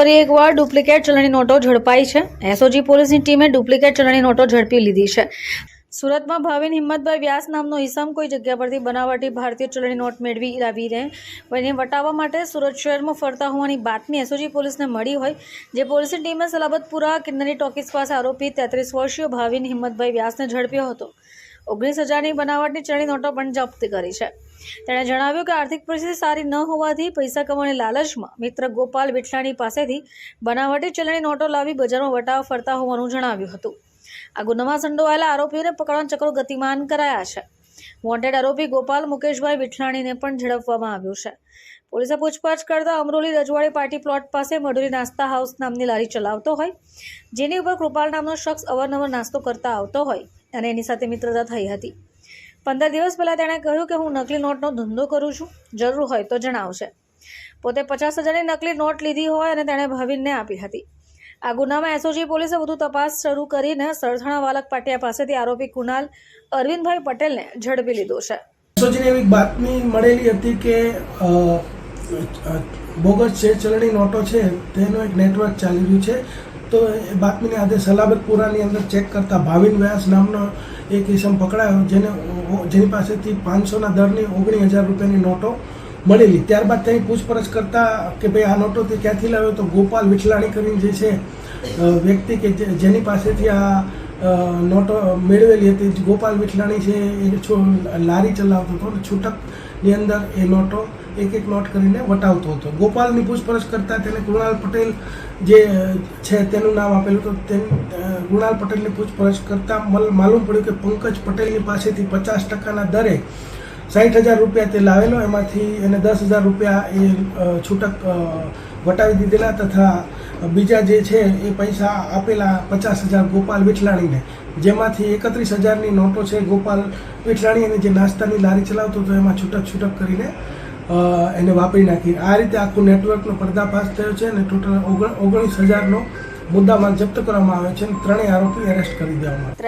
ફરી એકવાર ડુપ્લિકેટ ચલણી નોટો ઝડપાઈ છે। એસઓજી પોલીસની ટીમે ડુપ્લિકેટ ચલણી નોટો ઝડપી લીધી છે। સુરતમાં ભાવિન હિંમતભાઈ વ્યાસ નામનો ઈસમ કોઈ જગ્યા પરથી બનાવટી ભારતીય ચલણી નોટ મેળવી લાવીને એને વટાવવા માટે સુરત શહેરમાં ફરતા હોવાની બાતમી એસઓજી પોલીસને મળી હોય, જે પોલીસની ટીમે સલાબતપુરા કિન્નરી ટોકીઝ પાસે આરોપી 33 વર્ષીય ભાવિન હિંમતભાઈ વ્યાસને ઝડપ્યો હતો। 19,000ની બનાવટની ચલણી નોટો પણ જપ્ત કરી છે। તેણે જણાવ્યું કે આર્થિક પરિસ્થિતિ સારી ન હોવાથી પૈસા કમાવાની લાલચમાં મિત્ર ગોપાલ વિઠલાણી પાસેથી બનાવટી ચલણી નોટો લાવી બજારમાં વટાવ ફરતા હોવાનું જણાવ્યું હતું। આ ગુનામાં સંડોવાયેલા આરોપીઓને પકડવાના ચક્રો ગતિમાન કરાયા છે। વોન્ટેડ આરોપી ગોપાલ મુકેશભાઈ વિઠલાણીને પણ ઝડપવામાં આવ્યો છે। પોલીસે પૂછપરછ કરતા અમરોલી રજવાડી પાર્ટી પ્લોટ પાસે મઢુરી નાસ્તા હાઉસ નામની લારી ચલાવતો હોય, જેની ઉપર કૃપાલ નામનો શખ્સ અવારનવાર નાસ્તો કરતા આવતો હોય અને એની સાથે મિત્રતા થઈ હતી। 15 દિવસ પહેલા તેણે કહ્યું કે હું નકલી નોટનો ધંધો કરું છું, જરૂર હોય તો જણાવશે। પોતે 50,000ની નકલી નોટ લીધી હોય અને તેણે ભાવિનને આપી હતી। આ ગુનામાં એસઓજી પોલીસે વધુ તપાસ શરૂ કરીને સરથાણા વાલક પાટિયા પાસેથી આરોપી કુનાલ અરવિંદભાઈ પટેલને ઝડપી લીધો છે। એસઓજીને એવી બાતમી મળેલી હતી કે બોગસ જે ચલણી નોટો છે તેનો એક નેટવર્ક ચાલી રહ્યું છે। તો એ બાતમીને આધારે સલાબતપુરાની અંદર ચેક કરતા ભાવિન વ્યાસ નામનો એક ઇસમ પકડાયો, જેની પાસેથી 500ના દરની 19,000 રૂપિયાની નોટો મળેલી। ત્યારબાદ તેની પૂછપરછ કરતા કે ભાઈ આ નોટો તે ક્યાંથી લાવ્યો, તો ગોપાલ વિઠલાણી કરીને જે છે વ્યક્તિ કે જેની પાસેથી આ નોટો મેળવેલી હતી, ગોપાલ વિઠલાણી છે એ લારી ચલાવતો હતો અને છૂટકની અંદર એ નોટો એક નોટ કરીને વટાવતો હતો। ગોપાલની પૂછપરછ કરતાં તેને કૃણાલ પટેલ જે છે તેનું નામ આપેલું હતું। કૃણાલ પટેલની પૂછપરછ કરતાં માલુમ પડ્યું કે પંકજ પટેલની પાસેથી 50%ના દરે 60,000 રૂપિયા તે લાવેલો, એમાંથી એને 10,000 રૂપિયા એ છૂટક વટાવી દીધેલા તથા બીજા જે છે એ પૈસા આપેલા 50,000 ગોપાલ વિઠલાણીને, જેમાંથી 31,000ની નોટો છે ગોપાલ વિઠલાણી અને જે નાસ્તાની લારી ચલાવતો હતો એમાં છૂટક કરીને એને વાપરી નાખી। આ રીતે આખું નેટવર્કનો પર્દાફાશ થયો છે અને ટોટલ 19,000નો મુદ્દામાલ જપ્ત કરવામાં આવે છે અને ત્રણેય આરોપી એરેસ્ટ કરી દેવામાં આવ્યા।